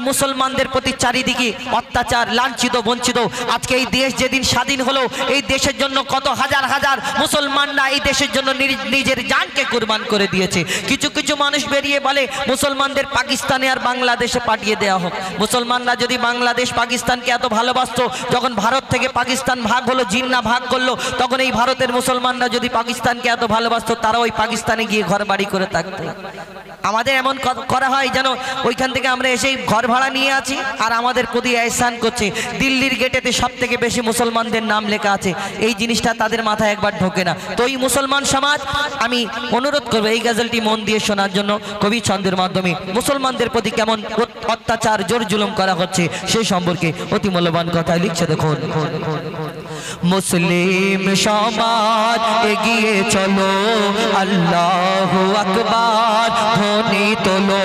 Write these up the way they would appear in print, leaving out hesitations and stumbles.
মুসলমানদের প্রতি চারিদিকে অত্যাচার, লাঞ্ছিত, বঞ্চিত। আজকে এই দেশ যেদিন স্বাধীন হলো, এই দেশের জন্য কত হাজার হাজার মুসলমানরা এই দেশের জন্য নিজের জানকে কুরবান করে দিয়েছে। কিছু কিছু মানুষ বেরিয়ে বলে মুসলমানদের পাকিস্তানে আর বাংলাদেশে পাঠিয়ে দেওয়া হোক। মুসলমানরা যদি বাংলাদেশ পাকিস্তানকে এত ভালোবাসতো, যখন ভারত থেকে পাকিস্তান ভাগ হলো, জিন্না ভাগ করলো, তখন এই ভারতের মুসলমানরা যদি পাকিস্তানকে এত ভালোবাসতো, তারা ওই পাকিস্তানে গিয়ে ঘর বাড়ি করে থাকতো। আমাদের এমন করা হয় যেন ওইখান থেকে আমরা এসে ঘর ভাড়া নিয়ে আছি আর আমাদের প্রতি এহসান করছে। দিল্লির গেটেতে সব থেকে বেশি মুসলমানদের নাম লেখা আছে, এই জিনিসটা তাদের মাথায় একবার ঢোকে না। তো এই মুসলমান সমাজ, আমি অনুরোধ করবো এই গজলটি মন দিয়ে শোনার জন্য। কবি ছন্দের মাধ্যমে মুসলমানদের প্রতি কেমন অত্যাচার, জোর জুলুম করা হচ্ছে সেই সম্পর্কে অতি মূল্যবান কথা লিখছে। দেখুন, মুসলিম সমাজ এগিয়ে চলো, আল্লাহু আকবার ধ্বনি তোলো।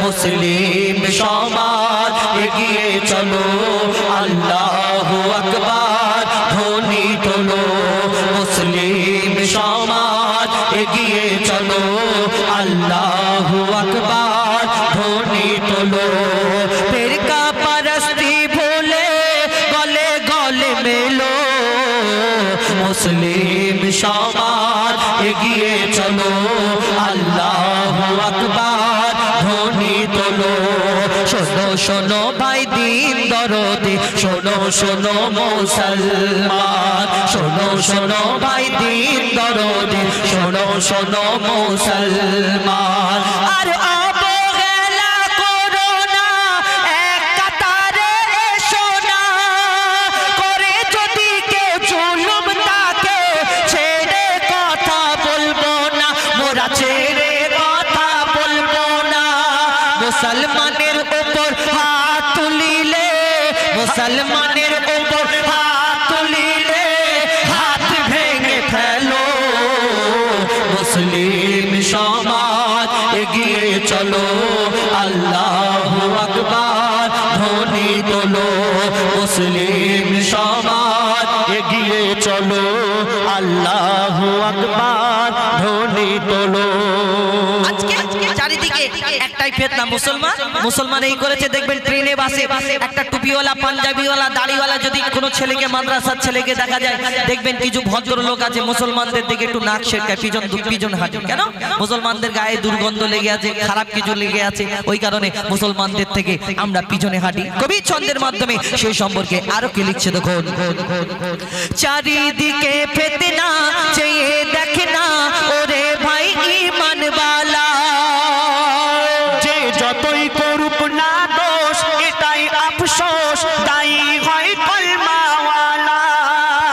মুসলিম সমাজ এগিয়ে চলো, আল্লাহু আকবার ধ্বনি তোলো। মুসলিম সমাজ এগিয়ে চলো, আল্লাহু আকবার ধ্বনি তোলো। ফিরকা পরস্তি ভুলে গলে গলে মেলো, মুসলিম সমাজ এগিয়ে চলো, আল্লাহু আকবার ধ্বনি তোলো। শোনো শোনো ভাই দিন দরদি, শোনো শোনো মুসলমান, শোনো শোনো ভাই দিন দরদি, শোনো শোনো মুসলমান। আর অবহেলা করো না, এক কাতারে এসো না, করে যদি কেউ জুলুম তাকে ছেড়ে কথা বলবো না, মোরা ছেড়ে কথা বলবো না। মুসলমানের উপর হাত তুলিলে, মুসলমানের উপর হাত তুলিলে হাত ভেঙে ফেলো। মুসলিম সমাজ এগিয়ে চলো, আল্লাহু আকবার ধ্বনি তোলো। মুসলিম সমাজ এগিয়ে চলো, আল্লাহু আকবার ধ্বনি তোলো। আজকে চারিদিকে একটাই ফিতনা, মুসলমান এই করেছে। দেখবেন ট্রেনে বাসে একটা টুপিওয়ালা, পাঞ্জাবিওয়ালা, দাড়িওয়ালা যদি কোনো ছেলেকে, মাদ্রাসার ছেলেকে দেখা যায়, দেখবেন কিছু ভদ্রলোক আছে মুসলমানদের দিকে একটু নাক শেরকায়, পিছন হাঁটে। কেন? মুসলমানদের গায়ে দুর্গন্ধ লেগে আছে, খারাপ কিছু লেগে আছে, ওই কারণে মুসলমানদের থেকে আমরা পিছনে হাঁটি। কবি ছন্দের মাধ্যমে সেই সম্পর্কে আরো কি লিখছে দেখুন। চারিদিকে ফিতনা চেয়ে দেখে না, ওরে ভাই ঈমানওয়ালা, যে যতই করুক না দোষ এটাই আফসোস, দায়ী হয় কলমাওয়ালা।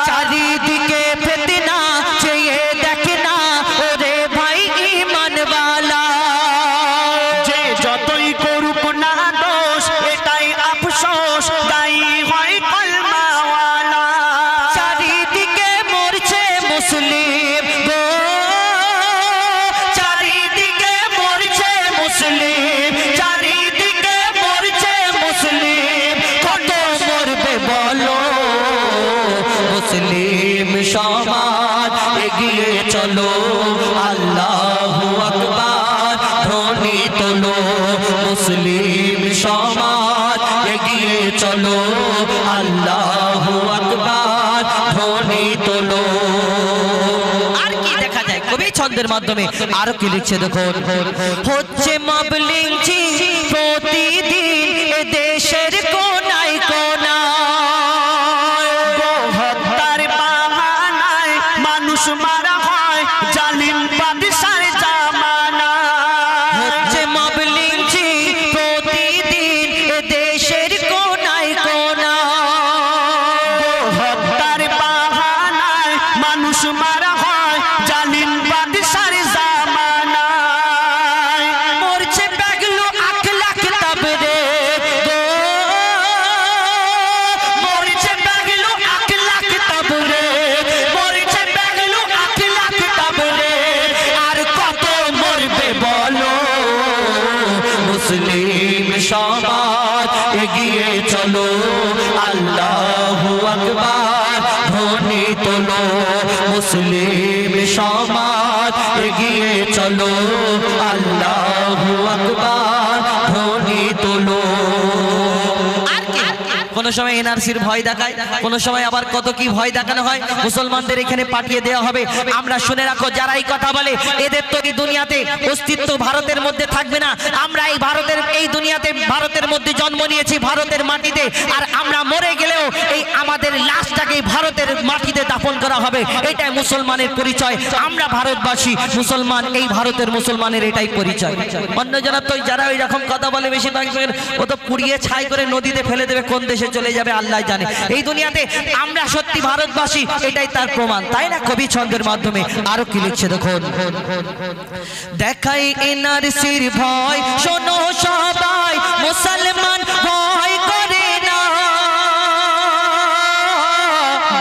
চারিদিকে ফিতনা চেয়ে দেখে না, ওরে ভাই ঈমানওয়ালা, যে যতই করুক না দোষ এটাই আফসোস, দায়ী হয় কলমাওয়ালা। চারিদিকে মরছে মুসলিম গো, চারিদিকে মরছে মুসলিম, চারিদিকে মরছে মুসলিম, কত মরবে বলো। মুসলিম সমাজ এগিয়ে চলো, আল্লাহু আকবার ধ্বনি তোলো। মুসলিম সমাজ এগিয়ে চলো, আল্লাহু আকবার ধ্বনি তোলো। আর কি দেখা যায় কবি ছন্দের মাধ্যমে আরো কি লিখছে দেখুন। হচ্ছে মবলিং প্রতিদিন এ দেশের কোনায় কোনায়, গো হত্যার বাহানায় মানুষ মারা হয় জালিম বাদশার জামানা। হচ্ছে মবলিং প্রতিদিন এ দেশের কোনায় কোনায়, গো হত্যার বাহানায় মানুষ মারা হয় জালিম বাদশার জামানায়। মরছে বেগলু আখলা কিতাব রে গো, মরছে বেগলু আখলা কিতাব রে, মরছে বেগলু আখলা কিতাব রে, আর কত মরবে বলো। মুসলিম সমাজ এগিয়ে চলো, আল্লাহু আকবার ধ্বনি তোলো। মুসলিম সমাজ এগিয়ে চলো, আল্লাহু আকবার ধ্বনি তোলো। সময় এনআরসির ভয় দেখায়, কোনো সময় আবার কত কি ভয় দেখানো হয়। মুসলমানদের এখানে পাঠিয়ে দেওয়া হবে। আমরা শুনে রাখো, যারা এই কথা বলে এদের তো এই দুনিয়াতে অস্তিত্ব ভারতের মধ্যে থাকবে না। আমরা এই ভারতের এই দুনিয়াতে ভারতের মধ্যে জন্ম নিয়েছি, ভারতের মাটিতে, আর আমরা মরে গেলেও এই আমাদের লাশটাকে ভারতের মাটিতে দাফন করা হবে। এটাই মুসলমানের পরিচয়। আমরা ভারতবাসী মুসলমান, এই ভারতের মুসলমানের এটাই পরিচয়। অন্য জনা তো যারা ওই রকম কথা বলে বেশিরভাগ ও তো পুড়িয়ে ছাই করে নদীতে ফেলে দেবে, কোন দেশে চলে যাবে আল্লাহ জানে। এই দুনিয়াতে আমরা সত্যি ভারতবাসী, এটাই তার প্রমাণ, তাই না? কবি ছন্দের মাধ্যমে আরো কি লিখছে দেখুন। দেখাই এনআরসির ভয়, শোনো সবাই মুসলমান ভয় করে না।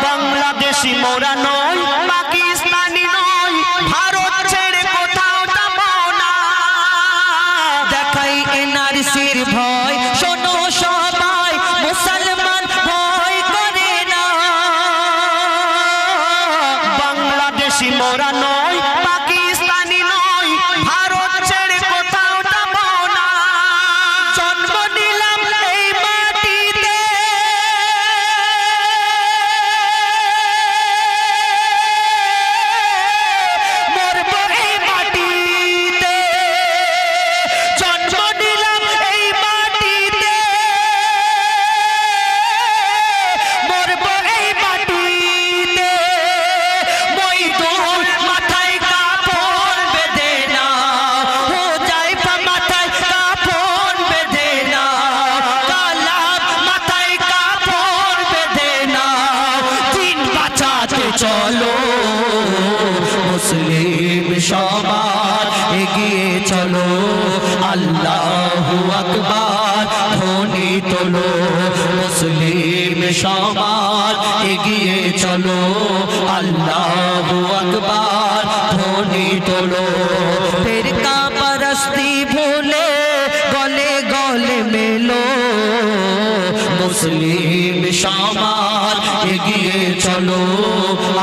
বাংলাদেশি মোরা নয়, পাকিস্তানি নয়, ভারত ছেড়ে কোথাও যাব না। দেখাই এনআরসির ভয়, শোনো সবাই মুসলমান ভয় করে না। বাংলাদেশি মোরা নয়, পাকিস্তানি নয়, ভারত ছেড়ে কোথাও যাব না। জন্ম নিলাম এই মাটিতে, মরব এই মাটিতে। জন্ম নিলাম এই মাটিতে, মরব এই মাটিতে। মইদুল মাথায় কাপড় বেঁধে না, হো যায় মাথায় কাপড় বেঁধে না। কালাম মাথায় কাপড় বেঁধে না। দিন বাঁচাতে চলো মুসলিম সমাজ, এগিয়ে চলো আল্লাহু আকবার, ধ্বনি তোলো মুসলিম সমাজ, এগিয়ে চলো আল্লাহু আকবার, ধ্বনি তোলো। ফিরকা পরস্তি ভুলে গলে গলে মেলো মুসলিম সমাজ, এগিয়ে চলো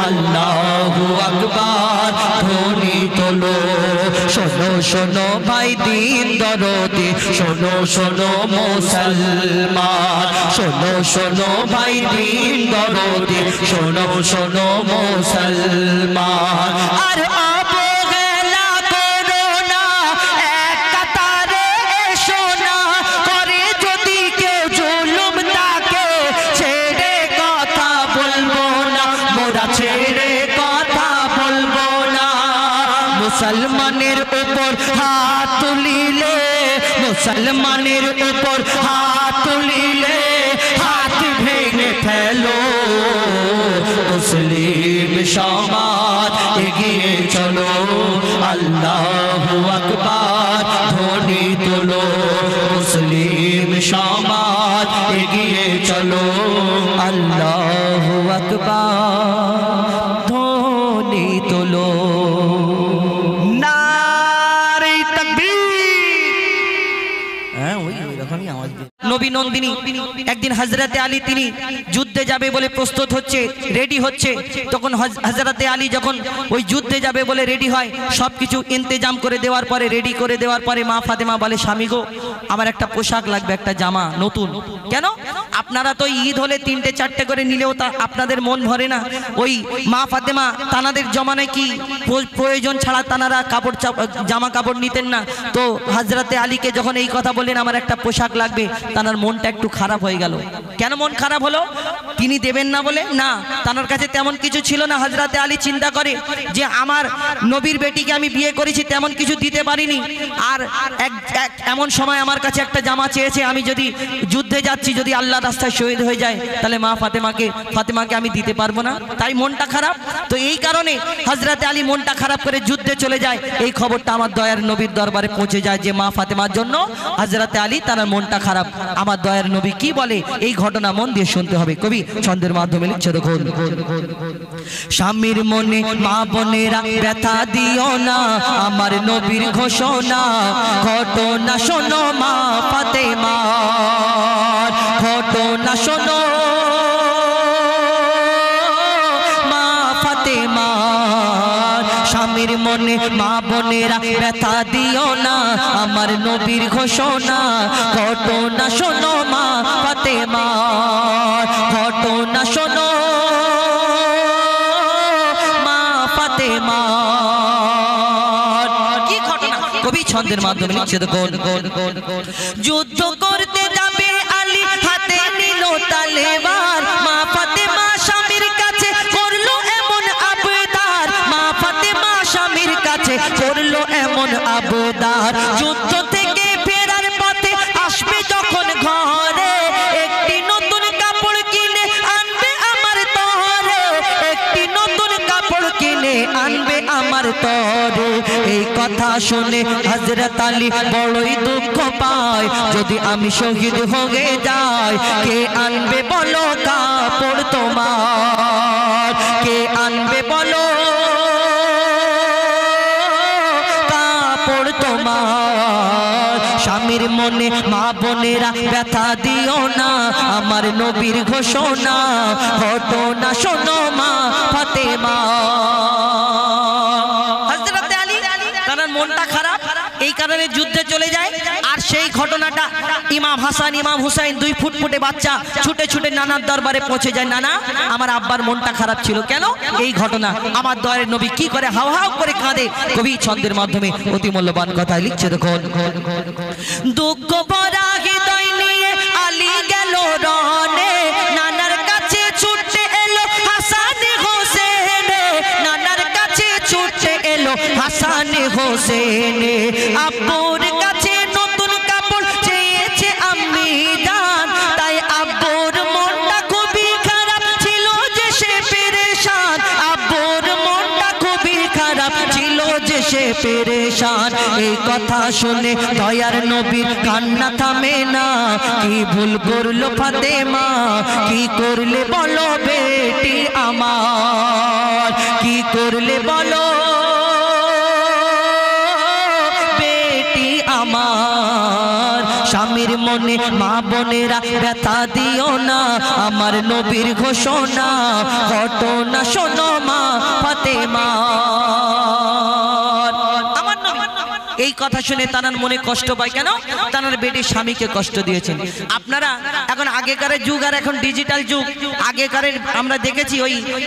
আল্লাহু আকবার, ধ্বনি তোলো। শোনো শোনো ভাই দিন দরদি, শোনো শোনো মুসলমান, শোনো শোনো ভাই দিন দরদি, শোনো শোনো মুসলমান। আর অবহেলা করো না, এক কাতারে এসো না। করে যদি কেউ জুলুম তাকে, ছেড়ে কথা বলবো না, মোরা ছেড়ে কথা বলবো না। মুসলমানের উপর হাত তুলিলে, মুসলমানের উপর হাত তুলিলে, হাত ভেঙে ফেলো মুসলিম সমাজ, এগিয়ে চলো আল্লাহু আকবার, ধ্বনি তোলো মুসলিম সমাজ, এগিয়ে চলো আল্লাহু আকবার, ধ্বনি তোলো। নারে তাকবীর। নবী নন্দিনী একদিন হযরতে আলী তিনি যুদ্ধে যাবে বলে প্রস্তুত হচ্ছে, রেডি হচ্ছে। তখন হযরতে আলী যখন ওই যুদ্ধে যাবে বলে রেডি হয়, সবকিছু ইন্তজাম করে দেওয়ার পরে, রেডি করে দেওয়ার পরে মা ফাতেমা বলে, স্বামী গো আমার একটা পোশাক লাগবে, একটা জামা নতুন। কেন? আপনারা তো ঈদ হলে 3টে 4টে করে নিলেও তা আপনাদের মন ভরে না। ওই মা ফাতেমা তানাদের জমানায় কি প্রয়োজন ছাড়া তানারা জামা কাপড় নিতেন না। তো হযরতে আলীকে যখন এই কথা বললেন আমার একটা পোশাক লাগবে, তানার মনটা একটু খারাপ হয়ে গেল। কেন মন খারাপ হলো? তিনি দেবেন না বলে না, তানার কাছে তেমন কিছু ছিল না। হযরতে আলী চিন্তা করে যে আমার নবীর বেটিকে আমি বিয়ে করেছি, তেমন কিছু দিতে পারিনি, আর এমন সময় আমার কাছে একটা জামা চেয়েছে, আমি যদি যুদ্ধে যাচ্ছি, যদি আল্লাহ রাস্তায় শহীদ হয়ে যায়, তাহলে মা ফাতেমাকে আমি দিতে পারবো না, তাই মনটা খারাপ। তো এই কারণে হযরতে আলী মনটা খারাপ করে যুদ্ধে চলে যায়। এই খবরটা আমার দয়ার নবীর দরবারে পৌঁছে যায় যে মা ফাতেমার জন্য হযরতে আলী তার মনটা খারাপ। আমার দয়ার নবী কি বলে এই ঘটনা মন দিয়ে শুনতে হবে। কবি ছন্দের মাধ্যমে লিখছে দেখুন। স্বামীর মনে মা বোনেরা ব্যথা দিও না, আমার নবীর ঘোষণা ঘটনা শোনো মা ফাতেমার, ঘটনা শোনো মা ফাতেমার। স্বামীর মনে মা বোনেরা ব্যথা দিও না, আমার নবীর ঘোষণা ঘটনা শোনো মা ফাতেমার। ছন্দের মাধ্যমে লিখছে দেখুন, যুদ্ধ করতে যাবে আলী হাতে নিল তলোয়ার, মা ফাতেমা স্বামীর কাছে করলো এমন আবদার, মা ফাতেমা স্বামীর কাছে করলো এমন আবদার, যুদ্ধ থেকে ফেরার পথে আসবে যখন ঘরে, একটি নতুন কাপড় কিনে আনবে আমার তরে, একটি নতুন কাপড় কিনে আনবে আমার তরে। এই কথা শুনে হযরত আলী বড়ই দুঃখ পায়, যদি আমি শহীদ হয়ে যাই কে আনবে বলো কাপড় তোমার, কে আনবে বলো কাপড় তোমার। স্বামীর মনে মা বোনেরা ব্যথা দিও না, আমার নবীর ঘোষণা ঘটনা শোনো মা ফাতেমা। হযরত আলী তার মনটা খারাপ, এই কারণে যুদ্ধে চলে যায়। আর সেই ঘটনাটা ইমাম হাসান ইমাম হুসাইন দুই ফুটফুটে বাচ্চা ছুটে ছুটে নানার দরবারে পৌঁছে যায়, নানা আমার আব্বার মনটা খারাপ ছিল, কেন এই ঘটনা, আমার দয়ার নবী কি করে হাও হাও করে কাঁদে। কবি ছন্দের মাধ্যমে অতি মূল্যবান কথা লিখছে দেখুন, দুঃখ ভরা হৃদয় নিয়ে আলী গেল রনে, নানার কাছে ছুটে এলো হাসান হোসেন, নানার কাছে ছুটে এলো হাসান হোসেন, আব্বুর কাছে নতুন কাপড় চেয়েছে আম্মি জান, তাই আব্বুর মনটা খুবই খারাপ ছিল যে সে পেরেশান, আব্বুর মনটা খুবই খারাপ ছিল যে সে পেরেশান। এই কথা শুনে দয়ার নবীর কান্না থামে না, কি ভুল করলো ফাতেমা, কি করলে বলো বেটি আমার, কি করলে বলো বেটি আমার। স্বামীর মনে মা বোনেরা ব্যথা দিও না, আমার নবীর ঘোষণা ঘটনা শোনো মা ফাতেমা। আমার নবী এই কথা শুনে তানার মনে কষ্ট পায়, কেন তানার বেটির স্বামীকে কষ্ট দিয়েছেন। আপনারা এখন আগেকারের যুগ আর এখন ডিজিটাল যুগ, আগেকারের আমরা দেখেছি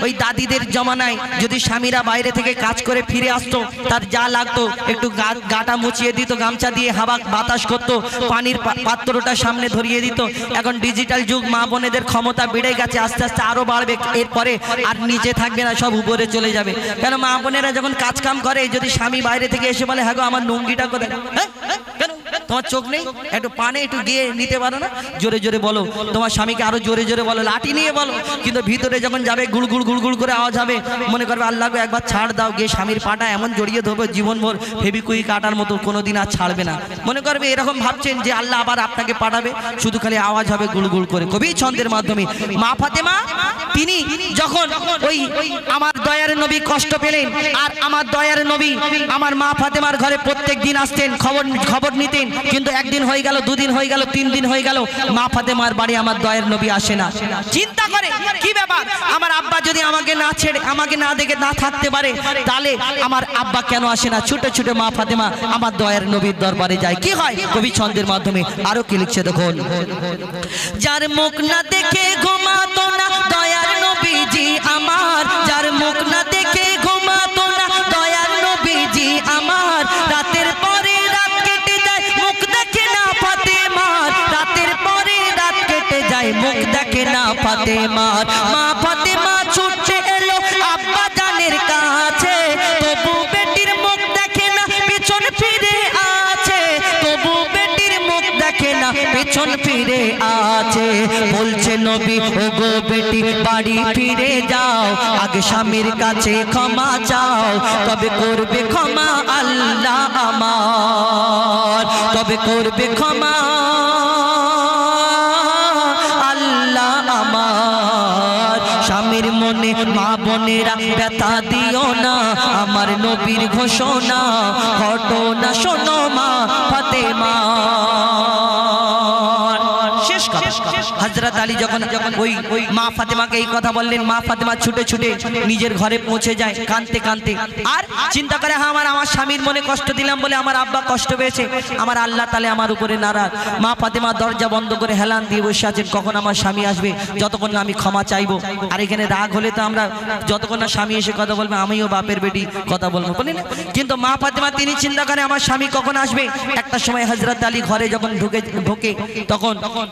ওই দাদিদের জমানায় যদি স্বামীরা বাইরে থেকে কাজ করে ফিরে আসতো, তার যা লাগতো একটু গাটা মুছিয়ে দিত, গামছা দিয়ে হাওয়া বাতাস করতো, পানির পাত্রটা সামনে ধরিয়ে দিত। এখন ডিজিটাল যুগ, মা বোনেদের ক্ষমতা বেড়ে গেছে, আস্তে আস্তে আরো বাড়বে, এরপরে আর নিচে থাকবে না, সব উপরে চলে যাবে। কেন মা বোনেরা যখন কাজ কাম করে, যদি স্বামী বাইরে থেকে এসে বলে হ্যাঁ গো আমার লুঙ্গিটা কোথায়, কেন তোমার চোখ নেই, একটু পানে একটু গিয়ে নিতে পারো না, জোরে জোরে বলো, তোমার স্বামীকে আরো জোরে জোরে বলো, লাঠি নিয়ে বলো, কিন্তু ভিতরে যখন যাবে গুড়গুড় গুড়গুড় করে আওয়াজ হবে, মনে করবে আল্লাহ গো একবার ছাড় দাও, গিয়ে স্বামীর পাটা এমন জড়িয়ে ধরবে জীবনভর ফেবিকুইক কাটার মতো কোনোদিন আর ছাড়বে না। মনে করবে এরকম ভাবছেন যে আল্লাহ আবার আপনাকে পাঠাবে, শুধু খালি আওয়াজ হবে গুড়গুড় করে। কবি ছন্দের মাধ্যমে মা ফাতেমা তিনি যখন ওই আমার দয়ার নবী কষ্ট পেলেন, আর আমার দয়ার নবী আমার মা ফাতেমার ঘরে প্রত্যেক দিন আসতেন, খবর নিতেন, কিন্তু একদিন হয়ে গেল, দুদিন হয়ে গেল, 3 দিন হয়ে গেল, মা ফাতেমার বাড়ি আমার দয়ার নবী আসে না। চিন্তা করে কি ব্যাপার, আমার আব্বা যদি আমাকে না ছেড়ে, আমাকে না দেখে না থাকতে পারে, তাহলে আমার আব্বা কেন আসে না? ছুটে ছুটে মা ফাতেমা আমার দয়ার নবীর দরবারে যায়। কি হয় কবি ছন্দের মাধ্যমে আরো কি লিখছে দেখুন, যার মুখ না দেখে ঘুমাতো না দয়ার নবীজি আমার, যার মুখ না দেখে ঘুমাতো না দয়ার নবীজি আমার, রাতের পরে রাত কেটে যায় মুখ দেখে না ফাতেমার, রাতের পরে রাত কেটে যায় মুখ দেখে না ফাতেমার। মা ফাতেমা ছুটে এলো আব্বা জানের কাছে, তবু বেটির মুখ দেখে না পেছন ফিরে আছে, তবু বেটির মুখ দেখে না পেছন ফিরে আছে। বলছে নবী ও গো বেটি বাড়ি ফিরে যাও, আগে স্বামীর কাছে ক্ষমা চাও, তবে করবে ক্ষমা আল্লাহ আমার, তবে করবে ক্ষমা আল্লাহ আমার। স্বামীর মনে মা বোনেরা ব্যথা দিও না, আমার নবীর ঘোষণা ঘটনা শোনো মা ফাতেমা। শেষ শেষ কথা। হযরত আলী যখন ওই মা ফাতেমাকে এই কথা বললেন, মা ফাতেমা ছুটে ছুটে নিজের ঘরে পৌঁছে যায় কাঁদতে কাঁদতে, আর চিন্তা করে হ্যাঁ আমার স্বামীর মনে কষ্ট দিলাম বলে আমার আব্বা কষ্ট পেয়েছে, আমার আল্লাহ তাআলা আমার উপরে নারাজ। মা ফাতেমা দরজা বন্ধ করে হেলান দিয়ে বসে আছেন কখন আমার স্বামী আসবে, যতক্ষণ না আমি ক্ষমা চাইবো। আর এখানে রাগ হলে তো আমরা যতক্ষণ না স্বামী এসে কথা বলবে আমিও বাপের বেটি কথা বলবো, বলি না? কিন্তু মা ফাতেমা তিনি চিন্তা করে আমার স্বামী কখন আসবে। একটা সময় হযরত আলী ঘরে যখন ঢোকে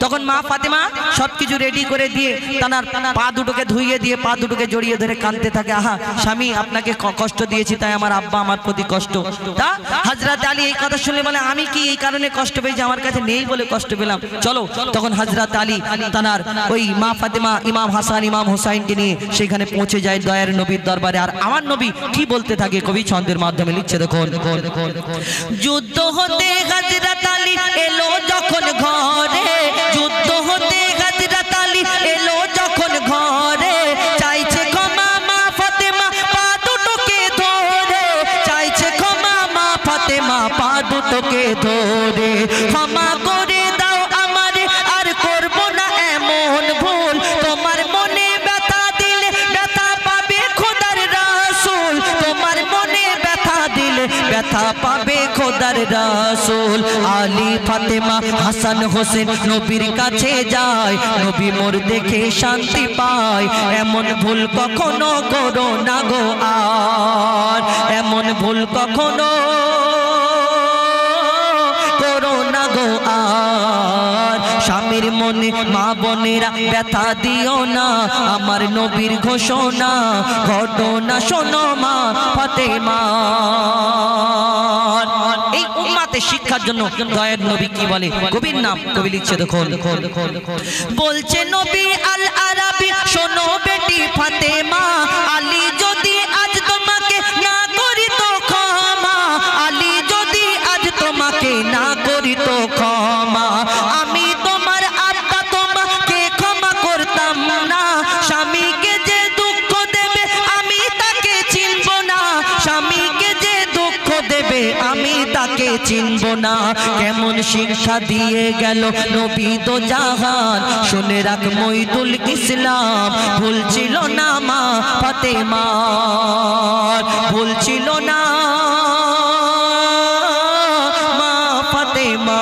তখন মা ফাতেমা সবকিছু রেডি করে দিয়ে তার পা দুটোকে ধুইয়ে দিয়ে পা দুটোকে জড়িয়ে ধরে কাঁদতে থাকে, আহা স্বামী আপনাকে কষ্ট দিয়েছি তাই আমার আব্বা আমার প্রতি কষ্ট। তা হযরত আলী এই কথা শুনলে বলে আমি কি এই কারণে কষ্ট পেয়েছি, আমার কাছে নেই বলে কষ্ট পেলাম, চলো। তখন হযরত আলী তার ওই মা ফাতেমা ইমাম হাসান ইমাম হুসাইনকে নিয়ে সেখানে পৌঁছে যায় দয়ার নবীর দরবারে। আর আমার নবী কি বলতে থাকে কবি ছন্দের মাধ্যমে লিখছে দেখুন। যুদ্ধ হতে হযরত আলী এলো যখন ঘরে, যুদ্ধ হতে হযরত আলী এলো যখন ঘরে, চাইছে ক্ষমা মা ফাতেমা পা দুটোকে ধরে, চাইছে ক্ষমা মা ফাতেমা পা দুটোকে ধরে, ক্ষমা করে দাও আমারে আর করব না এমন ভুল, তোমার মনে ব্যথা দিলে ব্যথা পাবে খোদার রাসূল, তোমার মনে ব্যথা দিলে ব্যথা পাবে খোদার রাসূল। আলী ফাতেমা হাসান হোসেন নবীর কাছে যায়, নবী মোর দেখে শান্তি পায়, এমন ভুল কখনো করো না গো আর, এমন ভুল কখনো করো না গো আর, স্বামীর মনে মা বোনেরা ব্যথা দিও না, আমার নবীর ঘোষণা ঘটনা শোনো মা ফাতেমা। এই উম্মাতে শিক্ষার জন্য দয়ার নবী কি বলে, কবির নাম কবি লিখছে দেখুন। বলছে নবী আল আরাবী শোনো বেটি ফাতেমা, আলী যদি আজ তোমাকে না করি তো ক্ষমা, আলী যদি আজ তোমাকে না করি তো ক্ষমা, আমি তোমার আব্বা তোমাকে ক্ষমা করতাম না, স্বামীকে যে দুঃখ দেবে আমি তাকে চিনব না, স্বামীকে যে দুঃখ দেবে আমি তাকে চিনব না। কেমন শিক্ষা দিয়ে গেল নবী দো জাহান, শুনে রাখ মঈদুল ইসলাম, ভুল ছিল না মা ফাতেমা, ভুল ছিল না মা ফাতেমা।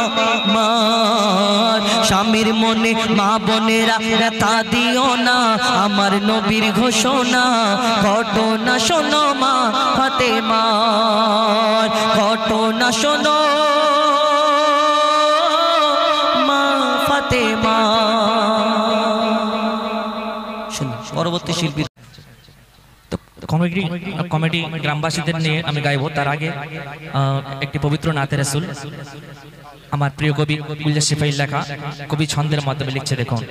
স্বামীর মনে মা বোনেরা ব্যথা দিও না, আমার নবীর ঘোষণা ঘটনা শোনো মা ফাতেমা, ঘটনা শোনো মা ফাতেমা। শুনুন পরবর্তী শিল্পী কমেডি গ্রামবাসীদের নিয়ে আমি গাইব, তার আগে একটি পবিত্র নাতে রাসূল আমার প্রিয় কবি গুলজার সিপাহীর লেখা, কবি ছন্দের মাধ্যমে লিখছে দেখুন।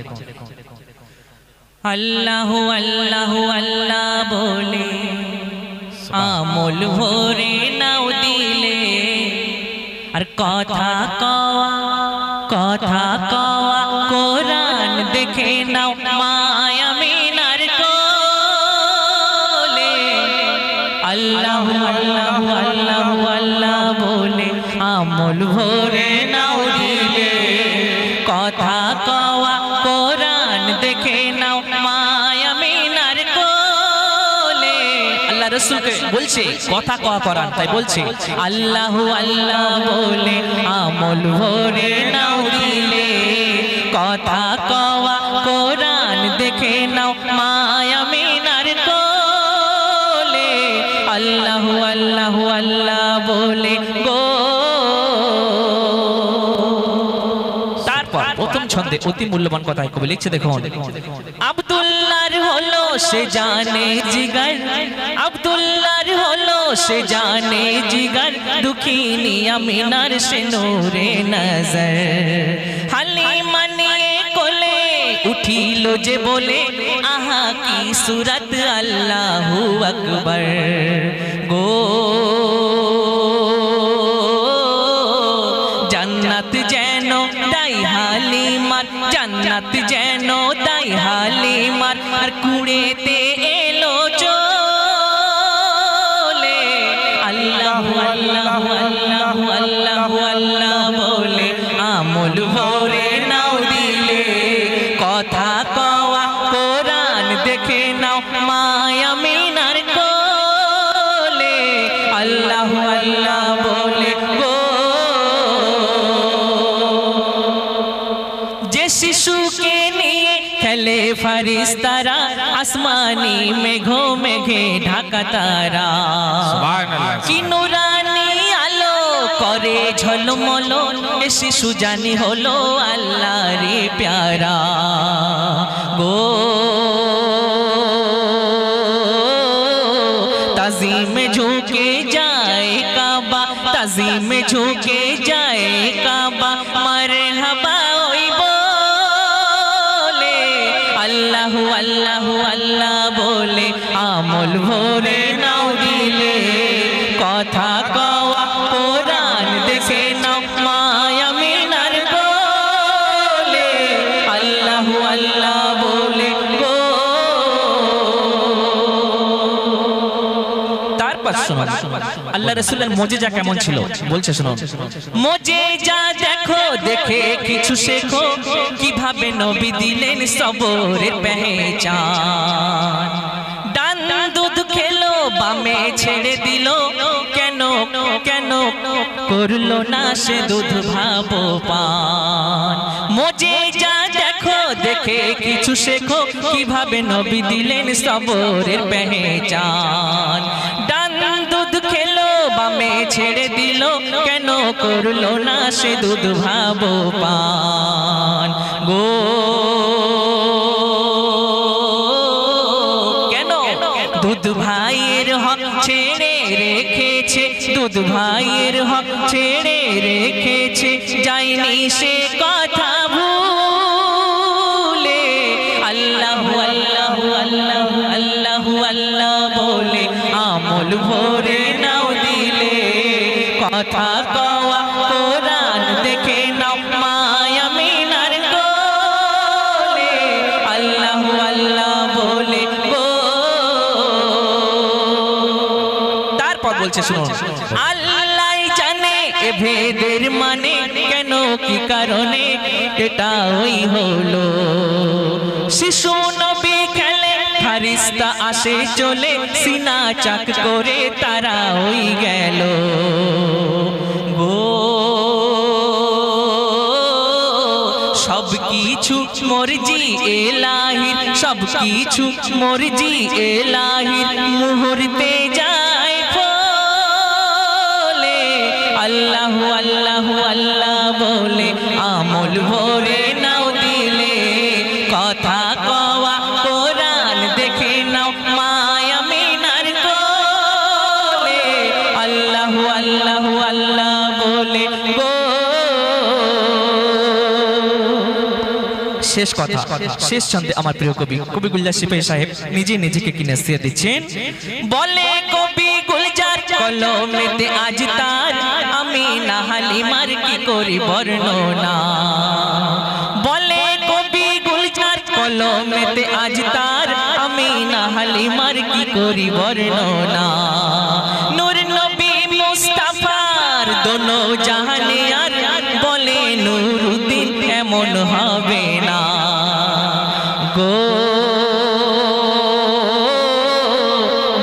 আল্লাহু আল্লাহু আল্লাহ বলে আমল ভরে নাও দিলে, আর কথা কওয়া কোরআন দেখে নাও মায়া মিনার কোলে, আল্লাহু আল্লাহু আল্লাহু আল্লাহ বলে আমল ভরে নাও দিলে, কথা কওয়া কোরআন দেখে নাও মায়া মিনার কোলে। আল্লাহ রাসূলকে বলছে কথা কওয়া কোরআন, তাই বলছে আল্লাহু আল্লাহ বলে আমল ভরে নাও দিলে, কথা কওয়া কোরআন দেখে নাও মায়া মিনার কোলে, আল্লাহু আল্লাহু আল্লাহ বলে গো। তারপর প্রথম ছন্দে অতি মূল্যবান কথাই কবি লিখছে দেখুন। আব্দুল্লাহর হলো সে জানে জিগার, আব্দুল্লাহর হলো সে জানে জিগার, দুঃখিনী আমিনার সে নূরে নজর, হালিমা নিয়ে কোলে উঠিল যে বলে আহা কি সুরত আল্লাহু আকবার গো, জান্নাত যেন দাই হালিমার, জান্নাত যেন দাই হালিমার, আর কুড়েতে এলো চলে, আল্লাহু আল্লাহু আল্লাহু আল্লাহু আল্লাহ বলে আমল ভরে নাও দিলে, কথা কওয়া কোরআন দেখে নাও মায়া মিনার কোলে আল্লাহ আল্লাহ বলে গো যে শিশুকে নিয়ে খেলে ফারিস্তারা আসমানি মেঘো মেঘে ঢাকা তারা কি নুরানি আলো করে ঝলমল এ শিশু জানি হলো আল্লাহরে প্যারা গো ताज़ीम झुके जाए काबा ताज़ीम झुके जाए काबा मरहबा ओई बोले अल्लाह अल्लाह अल्लाह बोले আমল ভরে নাও দিলে কথা কওয়া কোরআন দেখে নাও মায়া মিনার কোলে আল্লাহ আল্লাহ বলে গো আল্লাহ রাসূলের মুজিজা কেমন ছিল বলছে শুনো মুজিজা দেখো দেখে কিছু শেখো কিভাবে নবী দিলেন সবরের পেহচান ডান দুধ খেলো বামে ছেড়ে দিল কেন কেন করলো না সে দুধ ভাবো পান মুজিজা দেখো দেখে কিছু শেখো কিভাবে নবী দিলেন সবরের পেহচান দুধ খেলো বামে ছেড়ে দিল কেন করলো না সে দুধ ভাবো পান গো কেন দুধ ভাইয়ের হক ছেড়ে রেখেছে দুধ ভাইয়ের হক ছেড়ে রেখেছে যায়নি সে কথা ভুলে আল্লাহ আল্লাহ আল্লাহ আল্লাহ আল্লাহ বলে আমল ভরে নাও দিলে কথা কওয়া কোরআন দেখে নাও মায়া মিনার কোলে আল্লাহ আল্লাহ বলে গো তারপর বলছে শুনো আল্লাহ জানে এ ভেদের মানে কেন কি কারণে এটা ওই হলো শিশু নবী খেলে ফারিস্তা আসে চলে সিনা চাক করে তারা ওই গেল গো সব কিছু মর্জি এলাহির সব কিছু মর্জি এলাহির মুহূর্তে যায় ফলে আল্লাহ আল্লাহ আল্লাহ বলে আমল ভরে নাও দিলে কথা কওয়া কোরআন দেখে নাও মায়া মিনার কোলে আল্লাহ আল্লাহ আল্লাহ বলে গো শেষ কথা শেষ ছন্দে আমার প্রিয় কবি কবি গুলজার সিপাহী সাহেব নিজে নিজেকে কি নসিহত দিচ্ছেন বলে কবি গুলজার কলমেতে আজ তার আমি না হালিমার কি করি বর্ণনা বলে কবি গুলজার কলমেতে আজ তার আমি না হালিমার কি করি বর্ণনা নূর নবী মুস্তাফার দোনো জাহানে আর বলে নুরুদ্দিন এমন হবে না গো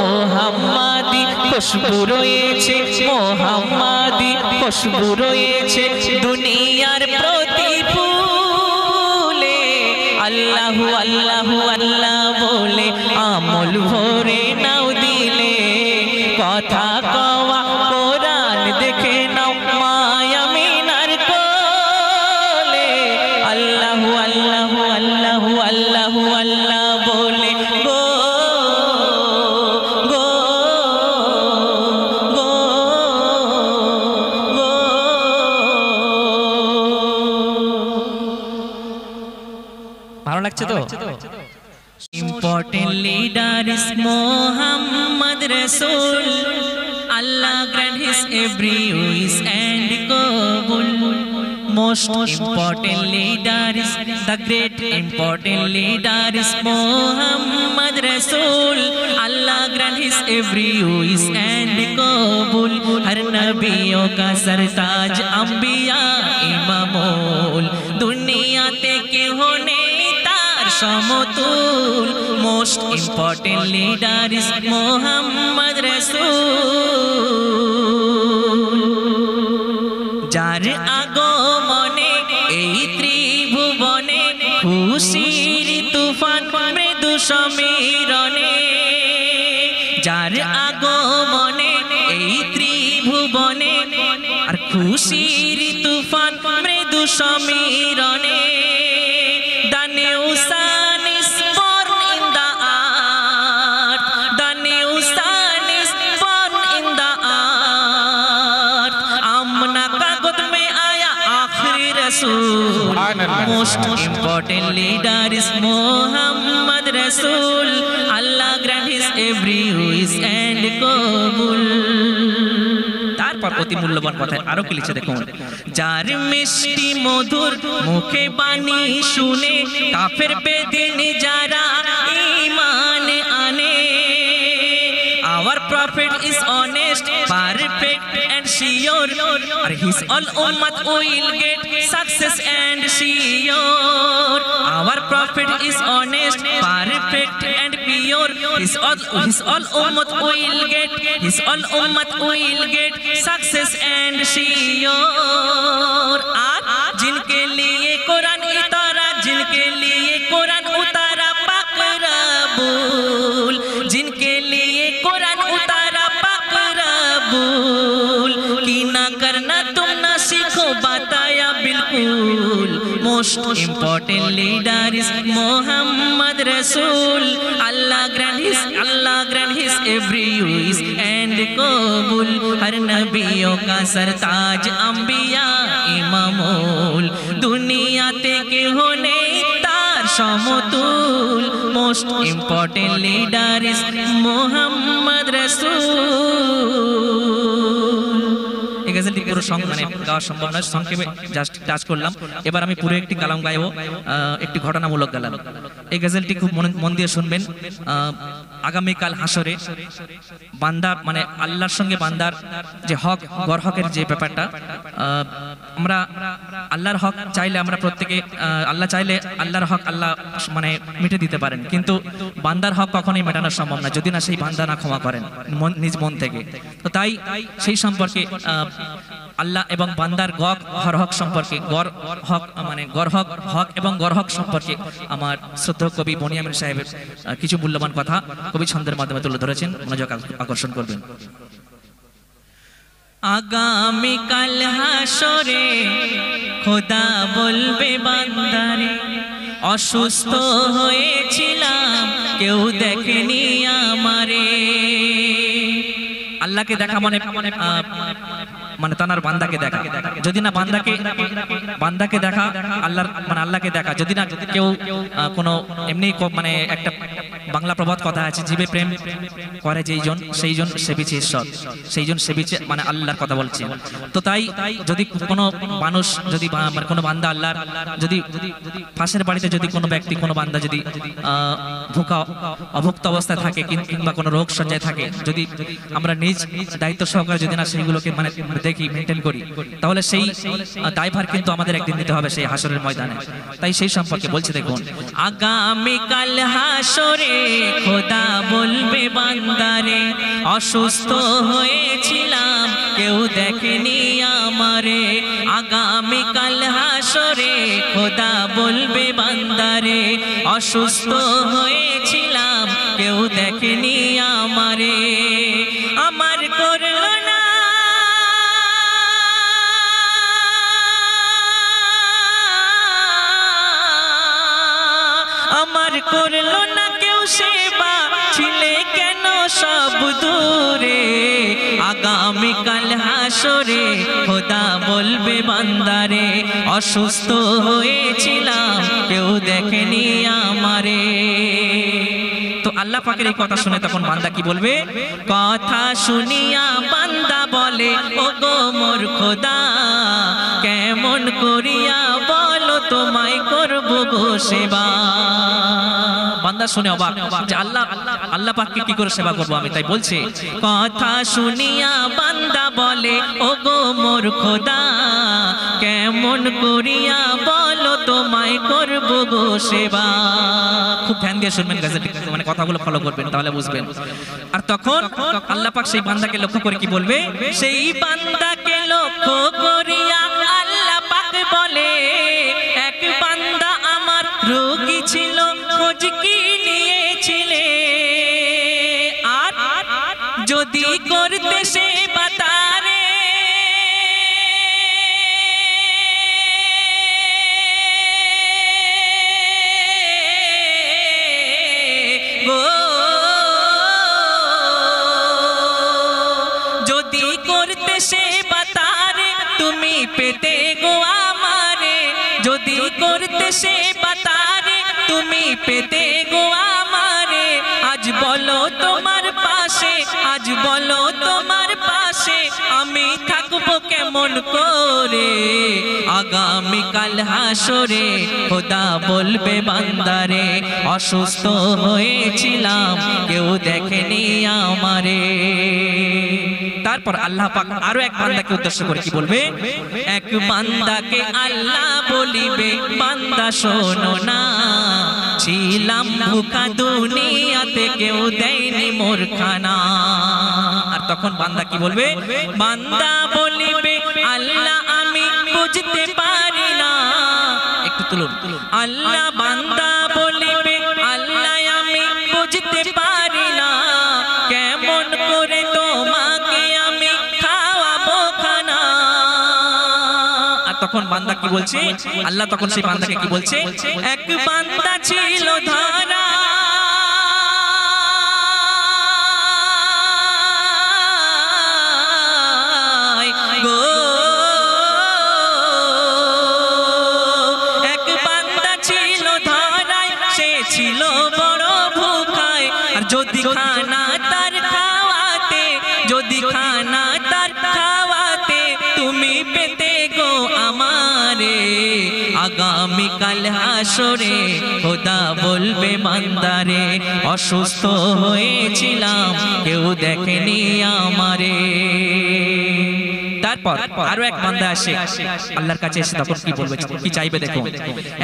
মোহাম্মদি খুশবু রয়েছে মোহাম্মদি খুশবু রয়েছে দুনিয়ার প্রতি ফুলে আল্লাহ আল্লাহ আল্লাহ বলে আমল ভরে নাও দিলে কথা কওয়া কোরআন দেখে নাও মায়া মিনার কোলে আল্লাহ আল্লাহ আল্লাহ আল্লাহ আল্লাহ বলে গো গো গো গো ভালো লাগছে তো Important leader is Muhammad Rasul. Allah grant his every wish and Qabul. Most important leader is the great important leader is Muhammad Rasul. Allah grant his every wish and Qabul. हर नबियों का सरताज अंबिया इमामुल दुनिया ते के होने সমতুল most important leader is Muhammad Rasul যার আগমনে এই ত্রিভুবনে খুশির তুফান মৃদু সমীরণে যার আগমনে এই ত্রিভুবনে আর খুশির তুফান মৃদু সমীরণে The new sun is born in the earth. The new sun is born in the earth. Amna ka god mein aaya aakhri rasool. Most important leader is Muhammad Rasool. Allah grant his every wish and qabul. তারপর অতি মূল্যবান কথা আরো কি লিখছে দেখুন যার মিষ্টি মধুর মুখে বাণী শুনে কাফের বেদিন যারা ঈমান আনে Our prophet is honest, perfect and sure. His all ummah will get success and sure. Our prophet is honest, perfect and pure. His all ummah will get success and sure. जिनके लिए कुरान उतारा जिनके लिए कुरान उतारा पाक रबूल जिनके लिए कुरान उतारा पाक रबूल की ना करना तुम ना सीखो बताया बिल्कुल most important leader is Muhammad Rasul Allah grand his every wish and कबूल हर नबियों का सरताज अंबिया इमामुल दुनियाते के होने तार समतुल most important leader is Muhammad Rasul এই গজলটি পুরো সং মানে গাওয়া সম্ভব নয় সংক্ষেপে জাস্ট টাচ করলাম এবার আমি পুরো একটি কালাম গাইবো একটি ঘটনামূলক গালাম এই গজলটি খুব মন দিয়ে শুনবেন আগামী কাল হাসরে বান্দা মানে আল্লাহর সঙ্গে বান্দার যে হক গরহকের যে ব্যাপারটা আমরা আল্লাহর হক চাইলে আমরা প্রত্যেকে আল্লাহ চাইলে আল্লাহর হক আল্লাহ মানে মিটে দিতে পারেন কিন্তু বান্দার হক কখনোই মেটানো সম্ভব না যদি না সেই বান্দা না ক্ষমা করেন নিজ মন থেকে তো তাই সেই সম্পর্কে আল্লাহ এবং বান্দার গরহক সম্পর্কে হক এবং গরহক সম্পর্কে আমার শ্রদ্ধেয় কবি বনিয়ামিন সাহেবের কিছু মূল্যবান কথা কবি ছন্দের মাধ্যমে তুলে ধরেছেন মনোযোগ আকর্ষণ করবেন আগামী কাল হাসরে খোদা বলবে বান্দারে অসুস্থ হয়েছিলাম কেউ দেখেনি আমারে আল্লাহকে দেখা মানে তার বান্দাকে দেখা যদি না বান্দাকে দেখা আল্লাহকে দেখা যদি না কেউ কোনো এমনি মানে একটা বাংলা প্রবাদ কথা আছে জীবে প্রেম করে সেইজন সেবিছে ঈশ্বর সেইজন সেবিছে মানে আল্লাহর কথা বলছে তো তাই যদি কোনো মানুষ যদি কোনো বান্দা আল্লাহর যদি পাশের বাড়িতে যদি কোনো ব্যক্তি কোনো বান্দা যদি অভুক্ত অবস্থায় থাকে কিংবা কোনো রোগ সজ্জায় থাকে যদি আমরা নিজ দায়িত্ব সহকারে যদি না সেইগুলোকে মানে দেখি মেনটেন করি তাহলে সেই দায়ভার কিন্তু আমাদের একদিন নিতে হবে সেই হাসরের ময়দানে তাই সেই সম্পর্কে বলছে দেখুন আগামী কাল হাসরে খোদা বলবে বান্দারে অসুস্থ হয়েছিলাম কেউ দেখেনি আমারে আগামী কাল হাসরে খোদা বলবে বান্দারে অসুস্থ হয়েছিলাম কেউ দেখেনি আমারে আমার করলো না আমার করলো না কেউ সেবা ছিলে কেন সব দূরে আগামী কাল হাসরে খোদা বলবে বান্দারে অসুস্থ হয়েছিলাম কেউ দেখেনি আমারে তো আল্লাহ পাকের এই কথা শুনে তখন বান্দা কি বলবে কথা শুনিয়া বান্দা বলে ও গো মোর খোদা কেমন করিয়া বলো তোমায় করব গো সেবা বান্দা শুনে অবাক যে আল্লাহ পাককে কি করে সেবা করব আমি তাই বলছে কথা শুনিয়া বান্দা বলে ও গো মোর খোদা কেমন করিয়া বলো তোমায় করব গো সেবা। খুব ধ্যান দিয়ে শুনবেন গাজেট, মানে কথাগুলো ফলো করবেন তাহলে বুঝবেন। আর তখন আল্লাহ পাক সেই বান্দাকে লক্ষ্য করে কি বলবে? সেই বান্দাকে লক্ষ্য করিয়া আল্লাহ পাক বলে, এক বান্দা আমার রোগী ছিল, খোঁজ কি নিয়েছিলে? আর যদি করতে সে বাতারে গো, যদি করতে সে বাতারে তুমি পেতে গো আমারে, যদি করতে সে বাতারে তুমি পেতে গো আমারে। আজ বলো তোমার পাশে, আজ বলো তোমার পাশে আমি থাকবো কেমন করে? আগামীকাল হাসরে খোদা বলবে বান্দারে, অসুস্থ হয়েছিলাম কেউ দেখেনি আমারে। তারপর আল্লাহ পাক আরো এক বান্দাকে উদ্দেশ্য করে কি বলবে? এক বান্দাকে আল্লাহ বলিবে, বান্দা শোনো না, ছিলাম ভুকা দুনিয়াতে কেউ দেয়নি মোর খানা। আর তখন বান্দা কি বলবে? বান্দা বলিবে, আল্লাহ আমি বুঝতে পারি না। একটু তুলুন। আল্লাহ বান্দা বলিবে, আল্লাহ আমি বুঝতে পারি না, কেমন করে তোমাকে আমি খাওয়াবো খানা। আর তখন বান্দা কি বলছে? আল্লাহ তখন সেই বান্দাকে কি বলছে? এক বান্দা ছিল ধরা, গো, এক বান্দা ছিল ধরায়, সে ছিল বড় ভুখায়। আর যদি খানা তার খাওয়াতে, যদি খানা তার খাওয়াতে তুমি পেতে গো আমারে, আগামীকাল হাসরে খোদা বলবে বান্দারে, অসুস্থ হয়েছিলাম কেউ দেখেনি আমারে। তারপর আরো এক বান্দা আসে আল্লাহর কাছে, এসে তখন কি বলবে, কি চাইবে দেখুন।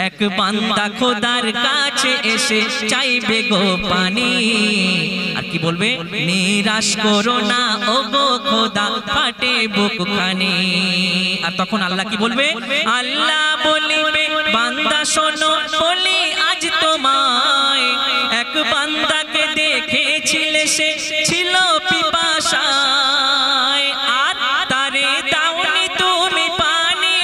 এক বান্দা খোদার কাছে এসে চাইবে গো পানি। আর কি বলবে? নিরাশ করো না ও গো খোদা, ফাটে বুকখানি। আর তখন আল্লাহ কি বলবে? আল্লাহ বলিবে, বান্দা শোনো বলি আজ তোমায়, এক বান্দাকে দেখেছিলে সে ছিল পিপাসায়, আর তারে দাওনি তুমি পানি।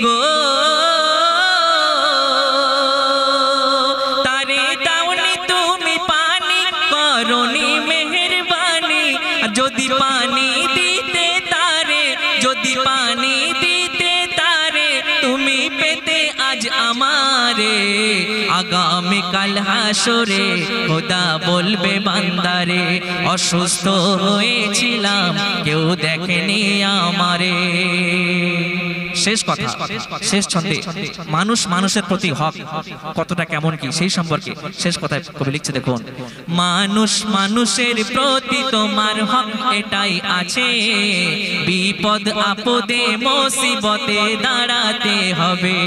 গো, তারে দাওনি তুমি পানি, করনি মেহেরবানি। যদি পানি দিতে তারে, যদি পানি দিতে তারে তুমি পেতে আজ আমারে, আগামীকাল হাসরে খোদা বলবে বান্দারে, অসুস্থ হয়েছিলাম কেউ দেখেনি আমারে। শেষ কথা, শেষ ছন্দে মানুষ মানুষের প্রতি হক কতটা কেমন কি সেই সম্পর্কে শেষ কথায় কবি লিখছে দেখুন। মানুষ মানুষের প্রতি তোমার হক এটাই আছে, বিপদ আপদে মুসিবতে দাঁড়াতে হবে।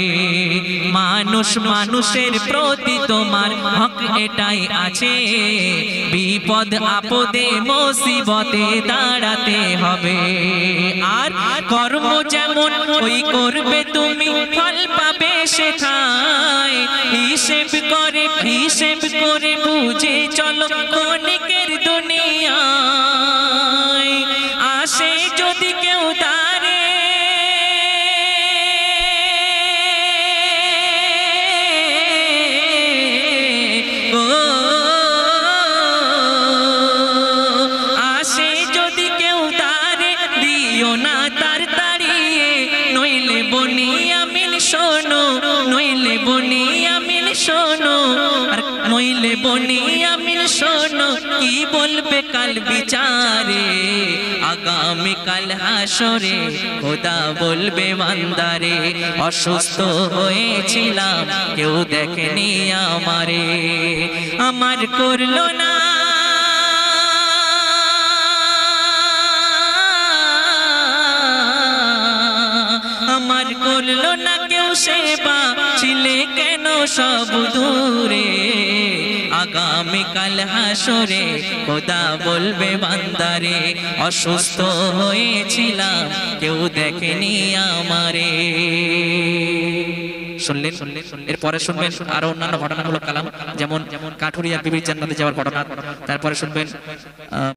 মানুষ মানুষের প্রতি তোমার হক এটাই আছে, বিপদ আপদে মুসিবতে দাঁড়াতে হবে। আর কর্ম যেমন ওই করবে তুমি ফল পাবে সেথায়, হিসেব করে বুঝে চলো ক্ষণিকের দুনিয়ায়। আসে যদি কেউ দাঁড়ে গো, আসে যদি কেউ দাঁড়ে দিও না তার তাড়িয়ে, নইলে বনি আমিন শোনো, নইলে বনি আমিন শোনো, আর নইলে বনি আমিন শোনো, কি বলবে কাল বিচারে, আগামীকাল হাসরে খোদা বলবে বান্দারে, অসুস্থ হয়েছিলাম কেউ দেখেনি আমারে, আমার করলো না সব দূরে আগামীকাল হাসরে খোদা বলবে বান্দারে অসুস্থ হয়েছিলাম কেউ দেখেনি আমারে। শুনলেন? এরপরে শুনবেন আরো অন্যান্য ঘটনামূলক কালাম, যেমন কাঠুরিয়া বিবির জান্নাতে যাওয়ার ঘটনা। তারপরে শুনবেন